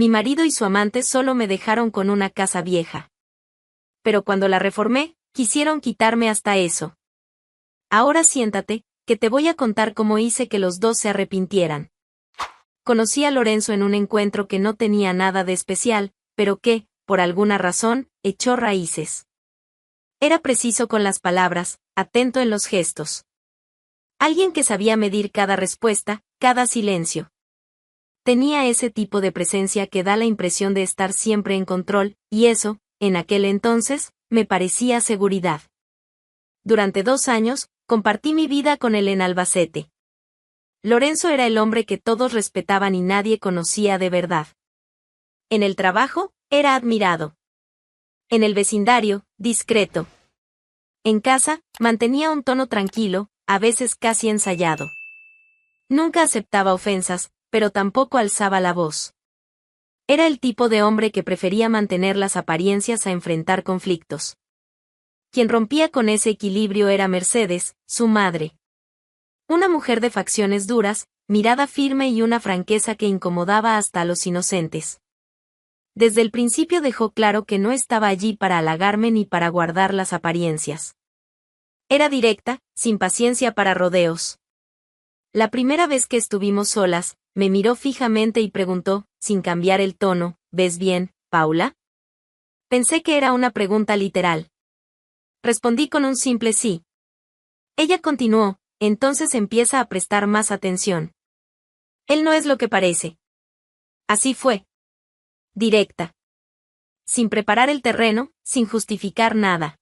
mi marido y su amante solo me dejaron con una casa vieja. Pero cuando la reformé, quisieron quitarme hasta eso. Ahora siéntate, que te voy a contar cómo hice que los dos se arrepintieran. Conocí a Lorenzo en un encuentro que no tenía nada de especial, pero que, por alguna razón, echó raíces. Era preciso con las palabras, atento en los gestos. Alguien que sabía medir cada respuesta, cada silencio. Tenía ese tipo de presencia que da la impresión de estar siempre en control, y eso, en aquel entonces, me parecía seguridad. Durante 2 años, compartí mi vida con él en Albacete. Lorenzo era el hombre que todos respetaban y nadie conocía de verdad. En el trabajo, era admirado. En el vecindario, discreto. En casa, mantenía un tono tranquilo, a veces casi ensayado. Nunca aceptaba ofensas, pero tampoco alzaba la voz. Era el tipo de hombre que prefería mantener las apariencias a enfrentar conflictos. Quien rompía con ese equilibrio era Mercedes, su madre. Una mujer de facciones duras, mirada firme y una franqueza que incomodaba hasta a los inocentes. Desde el principio dejó claro que no estaba allí para halagarme ni para guardar las apariencias. Era directa, sin paciencia para rodeos. La primera vez que estuvimos solas, me miró fijamente y preguntó, sin cambiar el tono, ¿ves bien, Paula? Pensé que era una pregunta literal. Respondí con un simple sí. Ella continuó, entonces empieza a prestar más atención. Él no es lo que parece. Así fue. Directa. Sin preparar el terreno, sin justificar nada.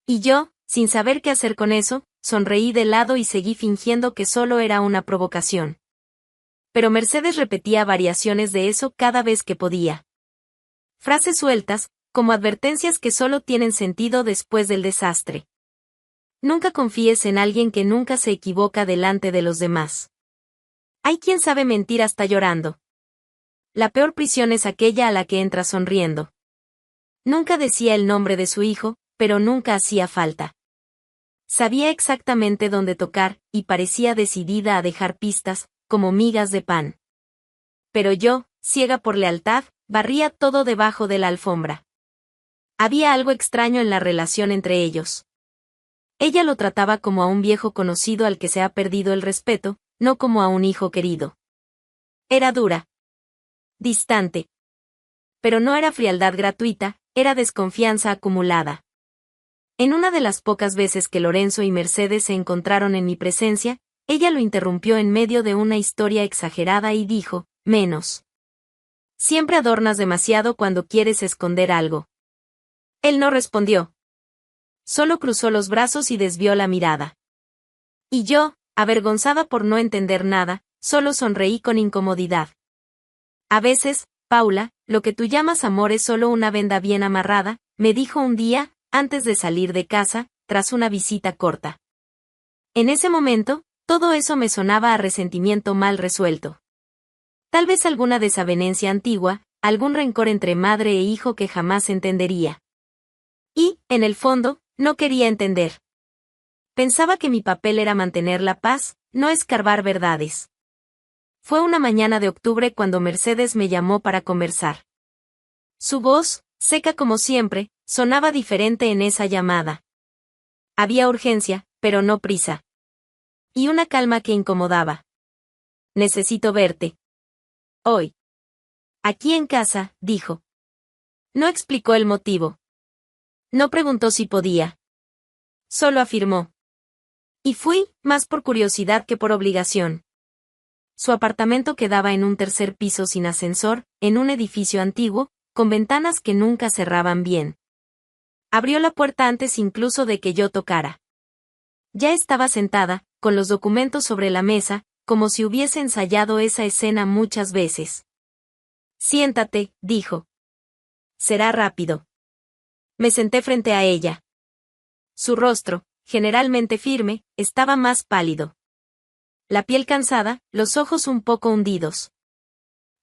Y yo, sin saber qué hacer con eso, sonreí de lado y seguí fingiendo que solo era una provocación. Pero Mercedes repetía variaciones de eso cada vez que podía. Frases sueltas, como advertencias que solo tienen sentido después del desastre. Nunca confíes en alguien que nunca se equivoca delante de los demás. Hay quien sabe mentir hasta llorando. La peor prisión es aquella a la que entra sonriendo. Nunca decía el nombre de su hijo, pero nunca hacía falta. Sabía exactamente dónde tocar, y parecía decidida a dejar pistas, como migas de pan. Pero yo, ciega por lealtad, barría todo debajo de la alfombra. Había algo extraño en la relación entre ellos. Ella lo trataba como a un viejo conocido al que se ha perdido el respeto, no como a un hijo querido. Era dura. Distante. Pero no era frialdad gratuita, era desconfianza acumulada. En una de las pocas veces que Lorenzo y Mercedes se encontraron en mi presencia, ella lo interrumpió en medio de una historia exagerada y dijo, menos. Siempre adornas demasiado cuando quieres esconder algo. Él no respondió. Solo cruzó los brazos y desvió la mirada. Y yo, avergonzada por no entender nada, solo sonreí con incomodidad. A veces, Paula, lo que tú llamas amor es solo una venda bien amarrada, me dijo un día, antes de salir de casa, tras una visita corta. En ese momento, todo eso me sonaba a resentimiento mal resuelto. Tal vez alguna desavenencia antigua, algún rencor entre madre e hijo que jamás entendería. Y, en el fondo, no quería entender. Pensaba que mi papel era mantener la paz, no escarbar verdades. Fue una mañana de octubre cuando Mercedes me llamó para conversar. Su voz, seca como siempre, sonaba diferente en esa llamada. Había urgencia, pero no prisa. Y una calma que incomodaba. Necesito verte. Hoy. Aquí en casa, dijo. No explicó el motivo. No preguntó si podía. Solo afirmó. Y fui, más por curiosidad que por obligación. Su apartamento quedaba en un tercer piso sin ascensor, en un edificio antiguo, con ventanas que nunca cerraban bien. Abrió la puerta antes incluso de que yo tocara. Ya estaba sentada, con los documentos sobre la mesa, como si hubiese ensayado esa escena muchas veces. Siéntate, dijo. Será rápido. Me senté frente a ella. Su rostro, generalmente firme, estaba más pálido. La piel cansada, los ojos un poco hundidos.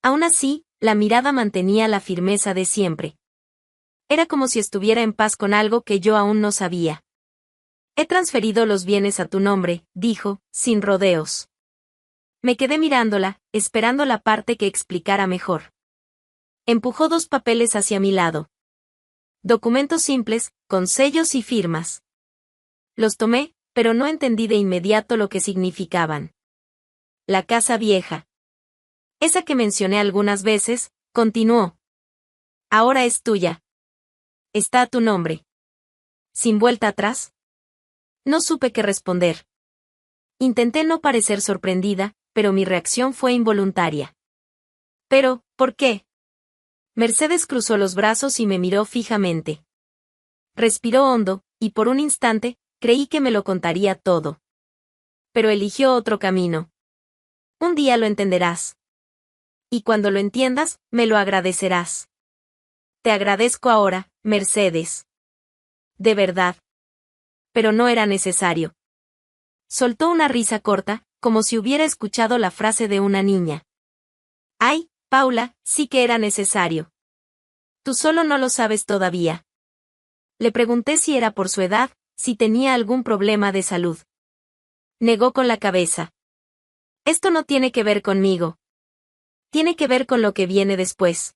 Aún así, la mirada mantenía la firmeza de siempre. Era como si estuviera en paz con algo que yo aún no sabía. He transferido los bienes a tu nombre, dijo, sin rodeos. Me quedé mirándola, esperando la parte que explicara mejor. Empujó 2 papeles hacia mi lado. Documentos simples, con sellos y firmas. Los tomé, pero no entendí de inmediato lo que significaban. La casa vieja. Esa que mencioné algunas veces, continuó. Ahora es tuya. Está a tu nombre. ¿Sin vuelta atrás? No supe qué responder. Intenté no parecer sorprendida, pero mi reacción fue involuntaria. Pero, ¿por qué? Mercedes cruzó los brazos y me miró fijamente. Respiró hondo, y por un instante, creí que me lo contaría todo. Pero eligió otro camino. Un día lo entenderás. Y cuando lo entiendas, me lo agradecerás. Te agradezco ahora, Mercedes. De verdad. Pero no era necesario. Soltó una risa corta, como si hubiera escuchado la frase de una niña. Ay, Paula, sí que era necesario. Tú solo no lo sabes todavía. Le pregunté si era por su edad, si tenía algún problema de salud. Negó con la cabeza. Esto no tiene que ver conmigo. Tiene que ver con lo que viene después.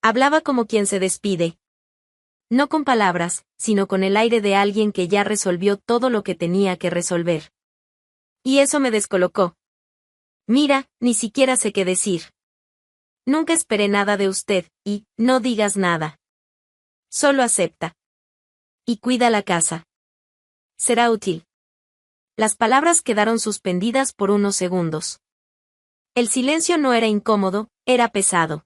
Hablaba como quien se despide. No con palabras, sino con el aire de alguien que ya resolvió todo lo que tenía que resolver. Y eso me descolocó. Mira, ni siquiera sé qué decir. Nunca esperé nada de usted, y, no digas nada. Solo acepta. Y cuida la casa. Será útil. Las palabras quedaron suspendidas por unos segundos. El silencio no era incómodo, era pesado.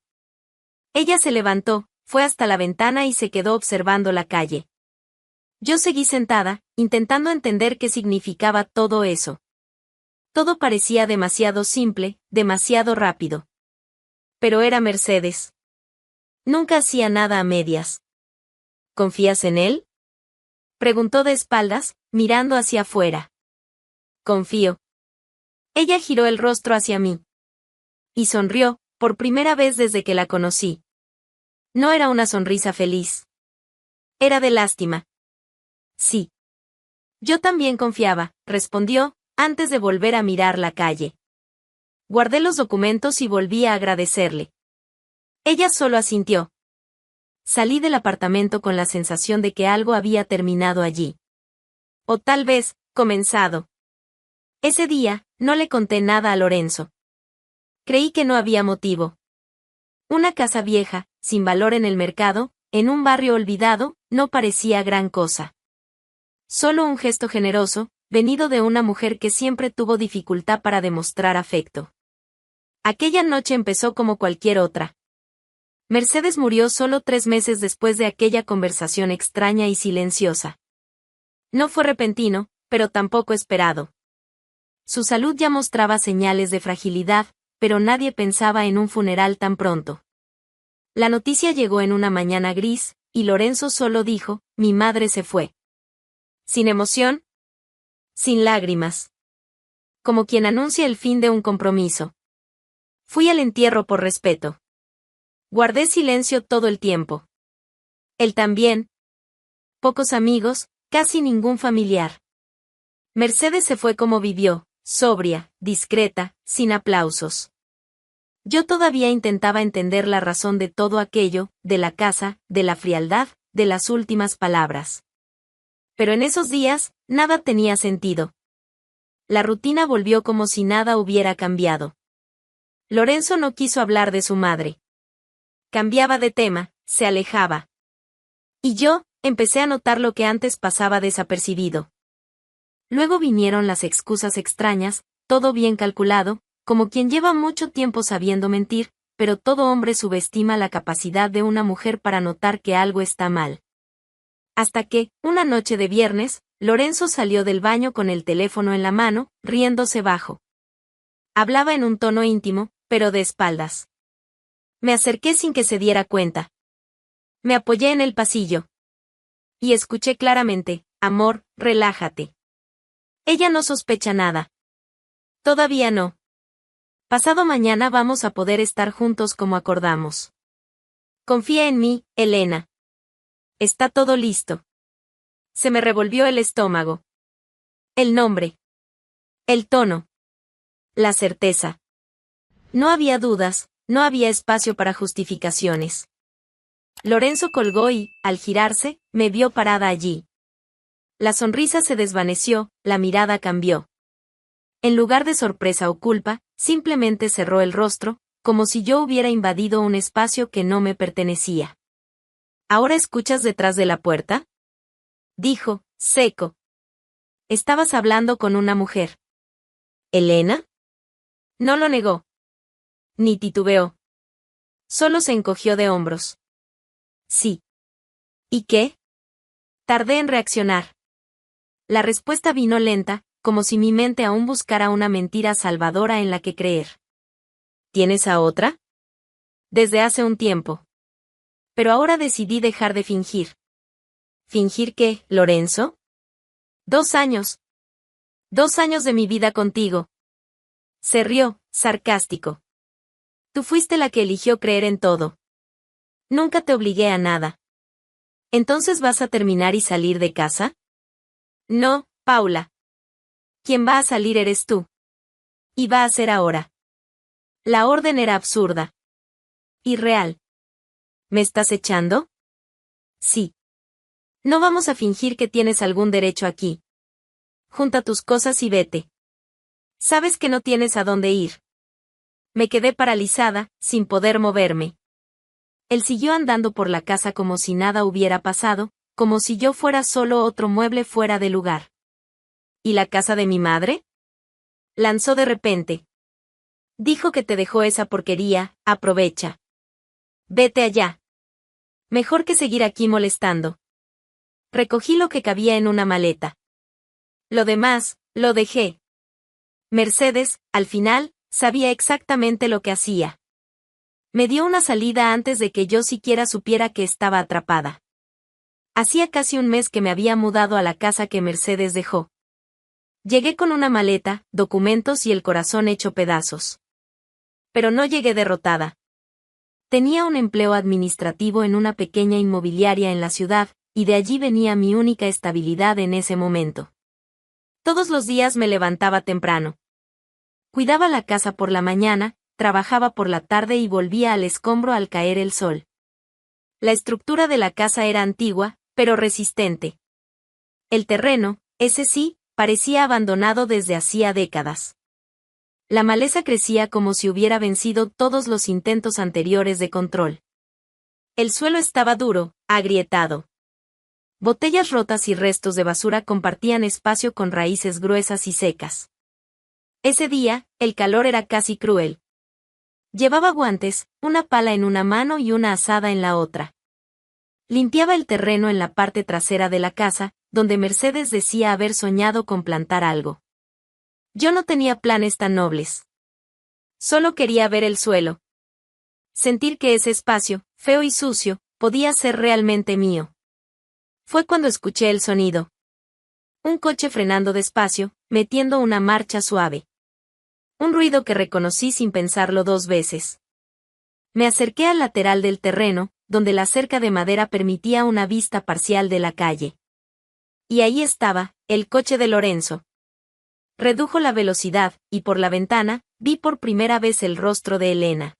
Ella se levantó, fue hasta la ventana y se quedó observando la calle. Yo seguí sentada, intentando entender qué significaba todo eso. Todo parecía demasiado simple, demasiado rápido. Pero era Mercedes. Nunca hacía nada a medias. ¿Confías en él? Preguntó de espaldas, mirando hacia afuera. Confío. Ella giró el rostro hacia mí. Y sonrió, por primera vez desde que la conocí. No era una sonrisa feliz. Era de lástima. Sí. Yo también confiaba, respondió, antes de volver a mirar la calle. Guardé los documentos y volví a agradecerle. Ella solo asintió. Salí del apartamento con la sensación de que algo había terminado allí. O tal vez, comenzado. Ese día, no le conté nada a Lorenzo. Creí que no había motivo. Una casa vieja, sin valor en el mercado, en un barrio olvidado, no parecía gran cosa. Solo un gesto generoso, venido de una mujer que siempre tuvo dificultad para demostrar afecto. Aquella noche empezó como cualquier otra. Mercedes murió solo 3 meses después de aquella conversación extraña y silenciosa. No fue repentino, pero tampoco esperado. Su salud ya mostraba señales de fragilidad, pero nadie pensaba en un funeral tan pronto. La noticia llegó en una mañana gris, y Lorenzo solo dijo, mi madre se fue. Sin emoción. Sin lágrimas. Como quien anuncia el fin de un compromiso. Fui al entierro por respeto. Guardé silencio todo el tiempo. Él también. Pocos amigos, casi ningún familiar. Mercedes se fue como vivió, sobria, discreta, sin aplausos. Yo todavía intentaba entender la razón de todo aquello, de la casa, de la frialdad, de las últimas palabras. Pero en esos días, nada tenía sentido. La rutina volvió como si nada hubiera cambiado. Lorenzo no quiso hablar de su madre. Cambiaba de tema, se alejaba. Y yo, empecé a notar lo que antes pasaba desapercibido. Luego vinieron las excusas extrañas, todo bien calculado, como quien lleva mucho tiempo sabiendo mentir, pero todo hombre subestima la capacidad de una mujer para notar que algo está mal. Hasta que, una noche de viernes, Lorenzo salió del baño con el teléfono en la mano, riéndose bajo. Hablaba en un tono íntimo, pero de espaldas. Me acerqué sin que se diera cuenta. Me apoyé en el pasillo. Y escuché claramente, amor, relájate. Ella no sospecha nada. Todavía no. Pasado mañana vamos a poder estar juntos como acordamos. Confía en mí, Elena. Está todo listo. Se me revolvió el estómago. El nombre. El tono. La certeza. No había dudas, No había espacio para justificaciones. Lorenzo colgó y, al girarse, me vio parada allí. La sonrisa se desvaneció, la mirada cambió. En lugar de sorpresa o culpa, simplemente cerró el rostro, como si yo hubiera invadido un espacio que no me pertenecía. ¿Ahora escuchas detrás de la puerta?, dijo, seco. Estabas hablando con una mujer. ¿Elena? No lo negó. Ni titubeó. Solo se encogió de hombros. Sí. ¿Y qué? Tardé en reaccionar. La respuesta vino lenta, como si mi mente aún buscara una mentira salvadora en la que creer. ¿Tienes a otra? Desde hace un tiempo. Pero ahora decidí dejar de fingir. ¿Fingir qué, Lorenzo? 2 años. 2 años de mi vida contigo. Se rió, sarcástico. Tú fuiste la que eligió creer en todo. Nunca te obligué a nada. ¿Entonces vas a terminar y salir de casa? No, Paula. Quien va a salir eres tú. Y va a ser ahora. La orden era absurda. Irreal. ¿Me estás echando? Sí. No vamos a fingir que tienes algún derecho aquí. Junta tus cosas y vete. Sabes que no tienes a dónde ir. Me quedé paralizada, sin poder moverme. Él siguió andando por la casa como si nada hubiera pasado, como si yo fuera solo otro mueble fuera de lugar. ¿Y la casa de mi madre?, lanzó de repente. Dijo que te dejó esa porquería, aprovecha. Vete allá. Mejor que seguir aquí molestando. Recogí lo que cabía en una maleta. Lo demás, lo dejé. Mercedes, al final, sabía exactamente lo que hacía. Me dio una salida antes de que yo siquiera supiera que estaba atrapada. Hacía casi un mes que me había mudado a la casa que Mercedes dejó. Llegué con una maleta, documentos y el corazón hecho pedazos. Pero no llegué derrotada. Tenía un empleo administrativo en una pequeña inmobiliaria en la ciudad, y de allí venía mi única estabilidad en ese momento. Todos los días me levantaba temprano. Cuidaba la casa por la mañana, trabajaba por la tarde y volvía al escombro al caer el sol. La estructura de la casa era antigua, pero resistente. El terreno, ese sí, parecía abandonado desde hacía décadas. La maleza crecía como si hubiera vencido todos los intentos anteriores de control. El suelo estaba duro, agrietado. Botellas rotas y restos de basura compartían espacio con raíces gruesas y secas. Ese día, el calor era casi cruel. Llevaba guantes, una pala en una mano y una azada en la otra. Limpiaba el terreno en la parte trasera de la casa, donde Mercedes decía haber soñado con plantar algo. Yo no tenía planes tan nobles. Solo quería ver el suelo. Sentir que ese espacio, feo y sucio, podía ser realmente mío. Fue cuando escuché el sonido. Un coche frenando despacio, metiendo una marcha suave. Un ruido que reconocí sin pensarlo 2 veces. Me acerqué al lateral del terreno, donde la cerca de madera permitía una vista parcial de la calle. Y ahí estaba, el coche de Lorenzo. Redujo la velocidad, y por la ventana, vi por primera vez el rostro de Elena.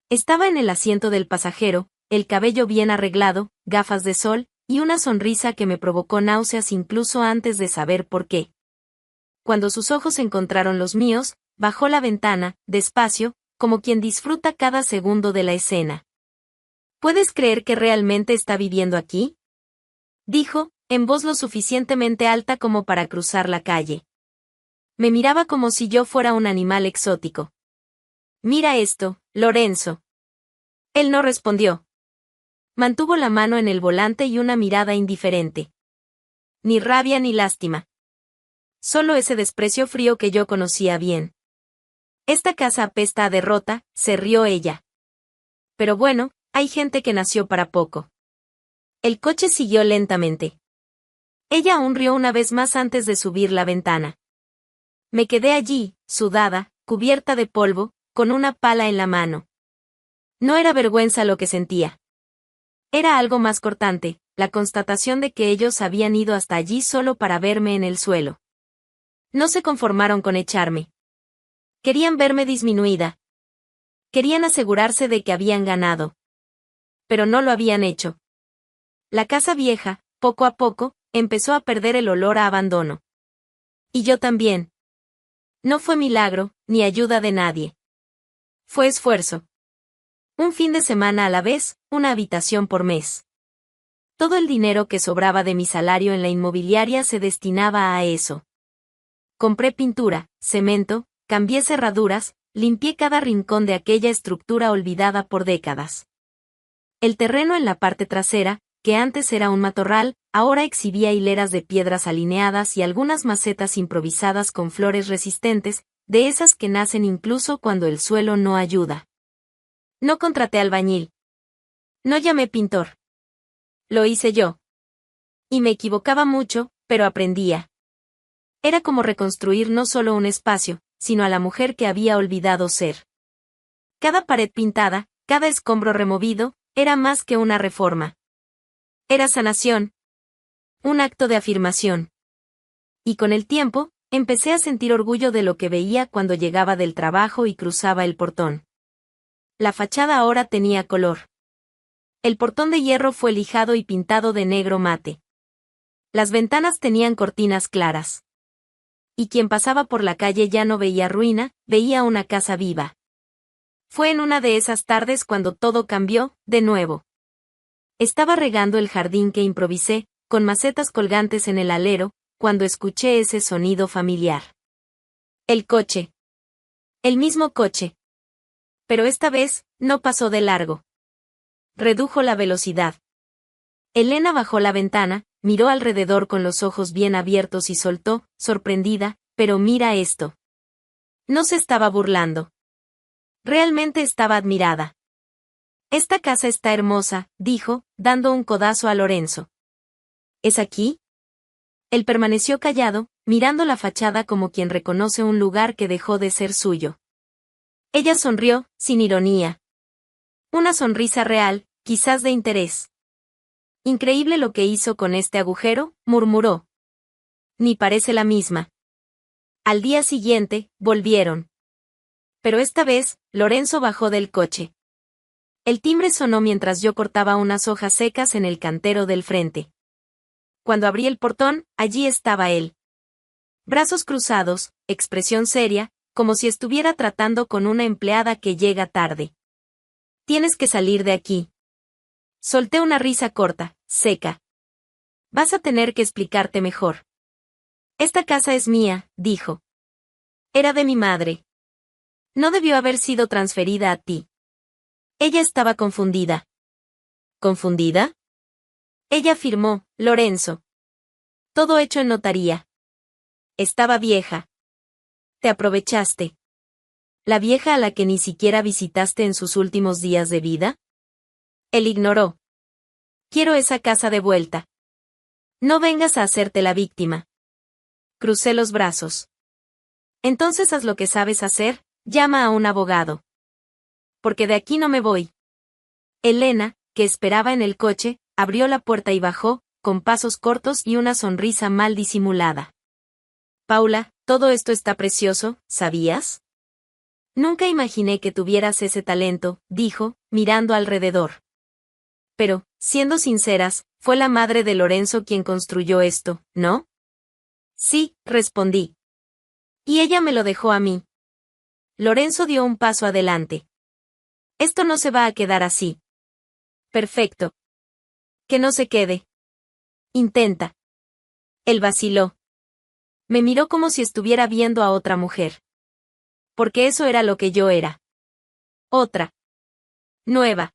Estaba en el asiento del pasajero, el cabello bien arreglado, gafas de sol, y una sonrisa que me provocó náuseas incluso antes de saber por qué. Cuando sus ojos encontraron los míos, bajó la ventana, despacio, como quien disfruta cada segundo de la escena. ¿Puedes creer que realmente está viviendo aquí?, dijo, en voz lo suficientemente alta como para cruzar la calle. Me miraba como si yo fuera un animal exótico. Mira esto, Lorenzo. Él no respondió. Mantuvo la mano en el volante y una mirada indiferente. Ni rabia ni lástima. Solo ese desprecio frío que yo conocía bien. Esta casa apesta a derrota, se rió ella. Pero bueno, hay gente que nació para poco. El coche siguió lentamente. Ella aún rió una vez más antes de subir la ventana. Me quedé allí, sudada, cubierta de polvo, con una pala en la mano. No era vergüenza lo que sentía. Era algo más cortante, la constatación de que ellos habían ido hasta allí solo para verme en el suelo. No se conformaron con echarme. Querían verme disminuida. Querían asegurarse de que habían ganado. Pero no lo habían hecho. La casa vieja, poco a poco, empezó a perder el olor a abandono. Y yo también. No fue milagro, ni ayuda de nadie. Fue esfuerzo. Un fin de semana a la vez, una habitación por mes. Todo el dinero que sobraba de mi salario en la inmobiliaria se destinaba a eso. Compré pintura, cemento, cambié cerraduras, limpié cada rincón de aquella estructura olvidada por décadas. El terreno en la parte trasera, que antes era un matorral, ahora exhibía hileras de piedras alineadas y algunas macetas improvisadas con flores resistentes, de esas que nacen incluso cuando el suelo no ayuda. No contraté albañil. No llamé pintor. Lo hice yo. Y me equivocaba mucho, pero aprendía. Era como reconstruir no solo un espacio, sino a la mujer que había olvidado ser. Cada pared pintada, cada escombro removido, era más que una reforma. Era sanación. Un acto de afirmación. Y con el tiempo, empecé a sentir orgullo de lo que veía cuando llegaba del trabajo y cruzaba el portón. La fachada ahora tenía color. El portón de hierro fue lijado y pintado de negro mate. Las ventanas tenían cortinas claras. Y quien pasaba por la calle ya no veía ruina, veía una casa viva. Fue en una de esas tardes cuando todo cambió, de nuevo. Estaba regando el jardín que improvisé, con macetas colgantes en el alero, cuando escuché ese sonido familiar. El coche. El mismo coche. Pero esta vez, no pasó de largo. Redujo la velocidad. Elena bajó la ventana, miró alrededor con los ojos bien abiertos y soltó, sorprendida, pero mira esto. No se estaba burlando. Realmente estaba admirada. Esta casa está hermosa, dijo, dando un codazo a Lorenzo. ¿Es aquí? Él permaneció callado, mirando la fachada como quien reconoce un lugar que dejó de ser suyo. Ella sonrió, sin ironía. Una sonrisa real, quizás de interés. Increíble lo que hizo con este agujero, murmuró. Ni parece la misma. Al día siguiente, volvieron. Pero esta vez, Lorenzo bajó del coche. El timbre sonó mientras yo cortaba unas hojas secas en el cantero del frente. Cuando abrí el portón, allí estaba él. Brazos cruzados, expresión seria, como si estuviera tratando con una empleada que llega tarde. Tienes que salir de aquí. Solté una risa corta, seca. Vas a tener que explicarte mejor. Esta casa es mía, dijo. Era de mi madre. No debió haber sido transferida a ti. Ella estaba confundida. ¿Confundida? Ella afirmó, Lorenzo. Todo hecho en notaría. Estaba vieja. Te aprovechaste. ¿La vieja a la que ni siquiera visitaste en sus últimos días de vida? Él ignoró. Quiero esa casa de vuelta. No vengas a hacerte la víctima. Crucé los brazos. Entonces haz lo que sabes hacer, llama a un abogado. Porque de aquí no me voy. Elena, que esperaba en el coche, abrió la puerta y bajó, con pasos cortos y una sonrisa mal disimulada. Paula, todo esto está precioso, ¿sabías? Nunca imaginé que tuvieras ese talento, dijo, mirando alrededor. Pero, siendo sinceras, fue la madre de Lorenzo quien construyó esto, ¿no? Sí, respondí. Y ella me lo dejó a mí. Lorenzo dio un paso adelante. Esto no se va a quedar así. Perfecto. Que no se quede. Intenta. Él vaciló. Me miró como si estuviera viendo a otra mujer. Porque eso era lo que yo era. Otra. Nueva.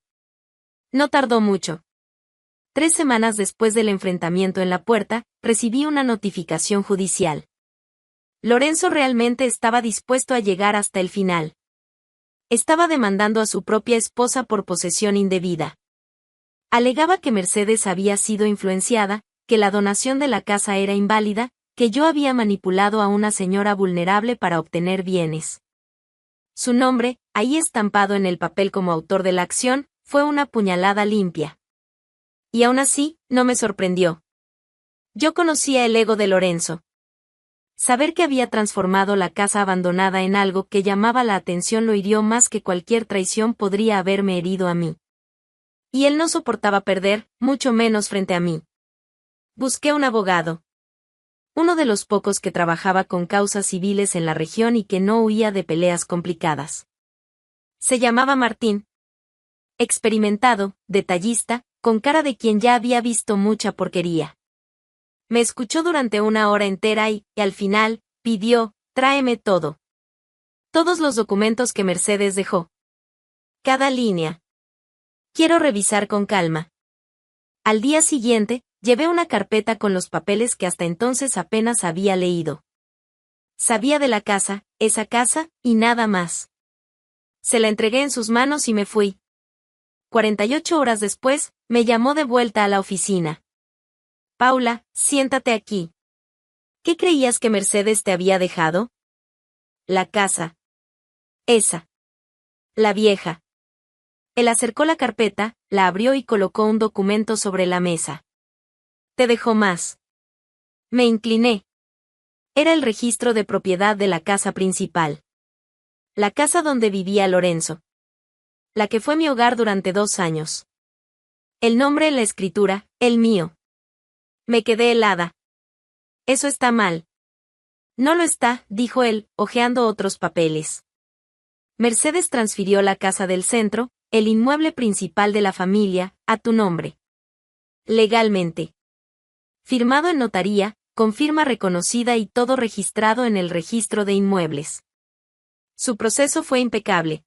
No tardó mucho. 3 semanas después del enfrentamiento en la puerta, recibí una notificación judicial. Lorenzo realmente estaba dispuesto a llegar hasta el final. Estaba demandando a su propia esposa por posesión indebida. Alegaba que Mercedes había sido influenciada, que la donación de la casa era inválida, que yo había manipulado a una señora vulnerable para obtener bienes. Su nombre, ahí estampado en el papel como autor de la acción, fue una puñalada limpia. Y aún así, no me sorprendió. Yo conocía el ego de Lorenzo. Saber que había transformado la casa abandonada en algo que llamaba la atención lo hirió más que cualquier traición podría haberme herido a mí. Y él no soportaba perder, mucho menos frente a mí. Busqué un abogado. Uno de los pocos que trabajaba con causas civiles en la región y que no huía de peleas complicadas. Se llamaba Martín. Experimentado, detallista, con cara de quien ya había visto mucha porquería. Me escuchó durante 1 hora entera y, al final, pidió, tráeme todo. Todos los documentos que Mercedes dejó. Cada línea. Quiero revisar con calma. Al día siguiente, llevé una carpeta con los papeles que hasta entonces apenas había leído. Sabía de la casa, esa casa, y nada más. Se la entregué en sus manos y me fui. 48 horas después, me llamó de vuelta a la oficina. Paula, siéntate aquí. ¿Qué creías que Mercedes te había dejado? La casa. Esa. La vieja. Él acercó la carpeta, la abrió y colocó un documento sobre la mesa. Te dejó más. Me incliné. Era el registro de propiedad de la casa principal. La casa donde vivía Lorenzo. La que fue mi hogar durante 2 años. El nombre en la escritura, el mío. Me quedé helada. Eso está mal. No lo está, dijo él, hojeando otros papeles. Mercedes transfirió la casa del centro, el inmueble principal de la familia, a tu nombre. Legalmente. Firmado en notaría, con firma reconocida y todo registrado en el registro de inmuebles. Su proceso fue impecable.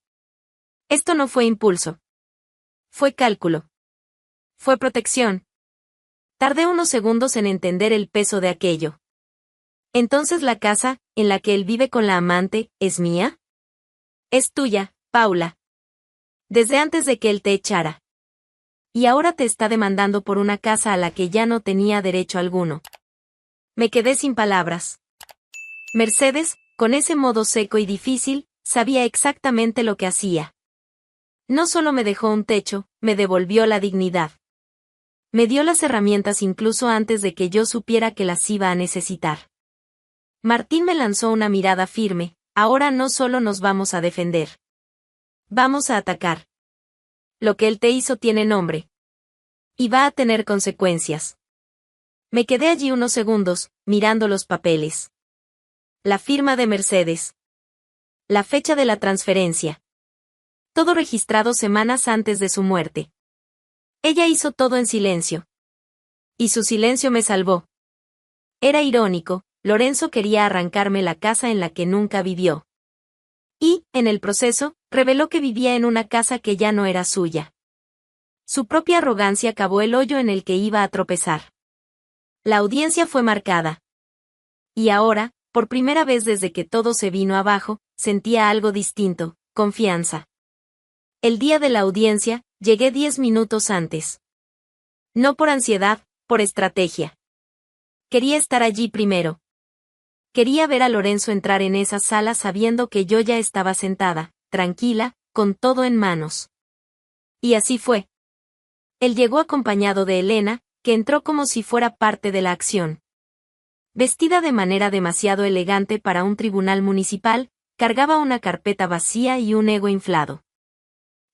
Esto no fue impulso. Fue cálculo. Fue protección. Tardé unos segundos en entender el peso de aquello. Entonces la casa, en la que él vive con la amante, ¿es mía? Es tuya, Paula. Desde antes de que él te echara. Y ahora te está demandando por una casa a la que ya no tenía derecho alguno. Me quedé sin palabras. Mercedes, con ese modo seco y difícil, sabía exactamente lo que hacía. No solo me dejó un techo, me devolvió la dignidad. Me dio las herramientas incluso antes de que yo supiera que las iba a necesitar. Martín me lanzó una mirada firme, ahora no solo nos vamos a defender. Vamos a atacar. Lo que él te hizo tiene nombre. Y va a tener consecuencias. Me quedé allí unos segundos, mirando los papeles. La firma de Mercedes. La fecha de la transferencia. Todo registrado semanas antes de su muerte. Ella hizo todo en silencio. Y su silencio me salvó. Era irónico, Lorenzo quería arrancarme la casa en la que nunca vivió. Y, en el proceso, reveló que vivía en una casa que ya no era suya. Su propia arrogancia cavó el hoyo en el que iba a tropezar. La audiencia fue marcada. Y ahora, por primera vez desde que todo se vino abajo, sentía algo distinto, confianza. El día de la audiencia, llegué 10 minutos antes. No por ansiedad, por estrategia. Quería estar allí primero. Quería ver a Lorenzo entrar en esa sala sabiendo que yo ya estaba sentada, tranquila, con todo en manos. Y así fue. Él llegó acompañado de Elena, que entró como si fuera parte de la acción. Vestida de manera demasiado elegante para un tribunal municipal, cargaba una carpeta vacía y un ego inflado.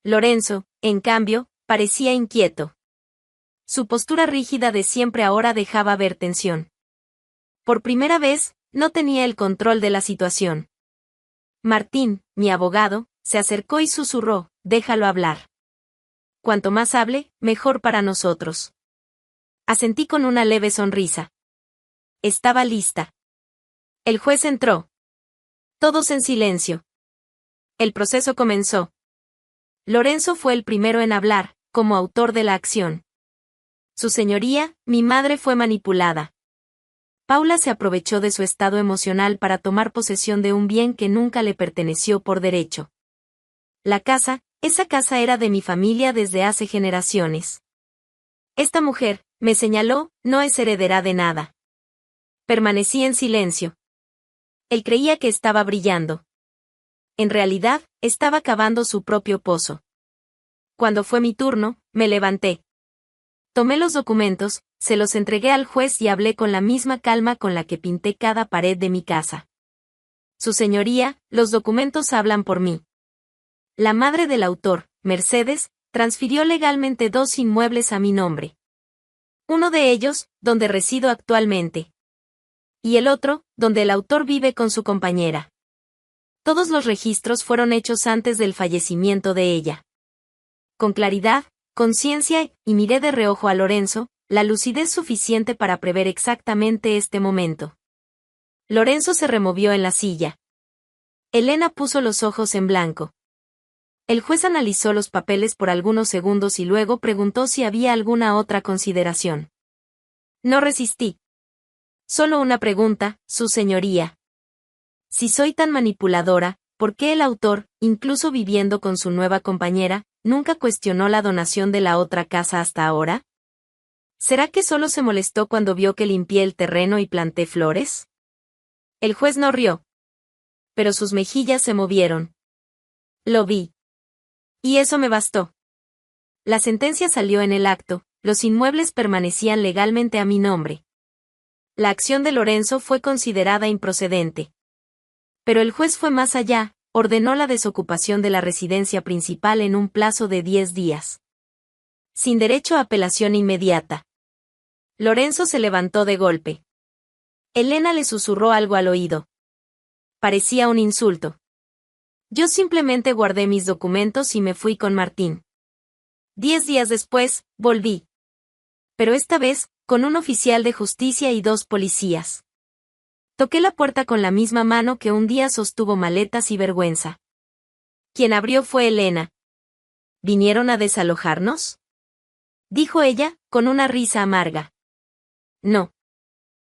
Lorenzo, en cambio, parecía inquieto. Su postura rígida de siempre ahora dejaba ver tensión. Por primera vez, no tenía el control de la situación. Martín, mi abogado, se acercó y susurró, déjalo hablar. Cuanto más hable, mejor para nosotros. Asentí con una leve sonrisa. Estaba lista. El juez entró. Todos en silencio. El proceso comenzó. Lorenzo fue el primero en hablar, como autor de la acción. Su señoría, mi madre fue manipulada. Paula se aprovechó de su estado emocional para tomar posesión de un bien que nunca le perteneció por derecho. La casa, esa casa era de mi familia desde hace generaciones. Esta mujer, me señaló, no es heredera de nada. Permanecí en silencio. Él creía que estaba brillando. En realidad, estaba cavando su propio pozo. Cuando fue mi turno, me levanté. Tomé los documentos, se los entregué al juez y hablé con la misma calma con la que pinté cada pared de mi casa. Su señoría, los documentos hablan por mí. La madre del autor, Mercedes, transfirió legalmente 2 inmuebles a mi nombre. Uno de ellos, donde resido actualmente. Y el otro, donde el autor vive con su compañera. Todos los registros fueron hechos antes del fallecimiento de ella. Con claridad, conciencia, y miré de reojo a Lorenzo, la lucidez suficiente para prever exactamente este momento. Lorenzo se removió en la silla. Elena puso los ojos en blanco. El juez analizó los papeles por algunos segundos y luego preguntó si había alguna otra consideración. No resistí. Solo una pregunta, su señoría. Si soy tan manipuladora, ¿por qué el autor, incluso viviendo con su nueva compañera, nunca cuestionó la donación de la otra casa hasta ahora? ¿Será que solo se molestó cuando vio que limpié el terreno y planté flores? El juez no rió. Pero sus mejillas se movieron. Lo vi. Y eso me bastó. La sentencia salió en el acto, los inmuebles permanecían legalmente a mi nombre. La acción de Lorenzo fue considerada improcedente. Pero el juez fue más allá, ordenó la desocupación de la residencia principal en un plazo de 10 días. Sin derecho a apelación inmediata. Lorenzo se levantó de golpe. Elena le susurró algo al oído. Parecía un insulto. Yo simplemente guardé mis documentos y me fui con Martín. 10 días después, volví. Pero esta vez, con un oficial de justicia y 2 policías. Toqué la puerta con la misma mano que un día sostuvo maletas y vergüenza. Quien abrió fue Elena. ¿Vinieron a desalojarnos?, dijo ella, con una risa amarga. No.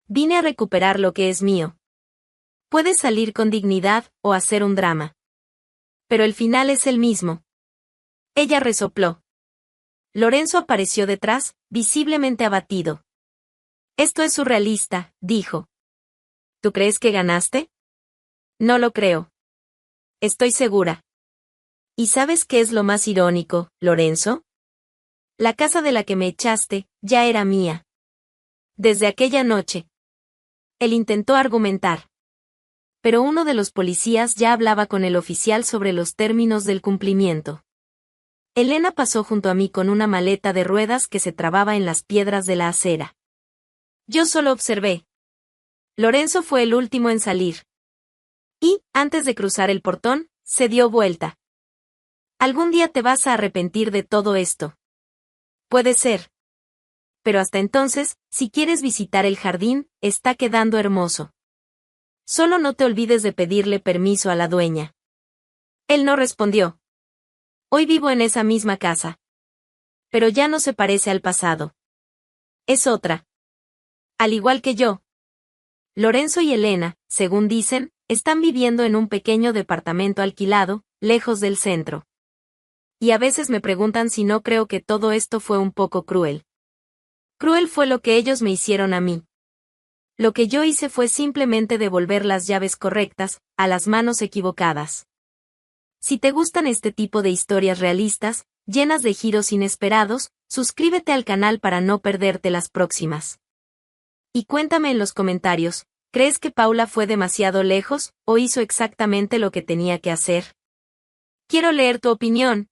Vine a recuperar lo que es mío. Puedes salir con dignidad, o hacer un drama. Pero el final es el mismo. Ella resopló. Lorenzo apareció detrás, visiblemente abatido. Esto es surrealista, dijo. ¿Tú crees que ganaste? No lo creo. Estoy segura. ¿Y sabes qué es lo más irónico, Lorenzo? La casa de la que me echaste, ya era mía. Desde aquella noche. Él intentó argumentar. Pero uno de los policías ya hablaba con el oficial sobre los términos del cumplimiento. Elena pasó junto a mí con una maleta de ruedas que se trababa en las piedras de la acera. Yo solo observé. Lorenzo fue el último en salir. Y, antes de cruzar el portón, se dio vuelta. Algún día te vas a arrepentir de todo esto. Puede ser. Pero hasta entonces, si quieres visitar el jardín, está quedando hermoso. Solo no te olvides de pedirle permiso a la dueña. Él no respondió. Hoy vivo en esa misma casa. Pero ya no se parece al pasado. Es otra. Al igual que yo. Lorenzo y Elena, según dicen, están viviendo en un pequeño departamento alquilado, lejos del centro. Y a veces me preguntan si no creo que todo esto fue un poco cruel. Cruel fue lo que ellos me hicieron a mí. Lo que yo hice fue simplemente devolver las llaves correctas, a las manos equivocadas. Si te gustan este tipo de historias realistas, llenas de giros inesperados, suscríbete al canal para no perderte las próximas. Y cuéntame en los comentarios, ¿crees que Paula fue demasiado lejos, o hizo exactamente lo que tenía que hacer? Quiero leer tu opinión.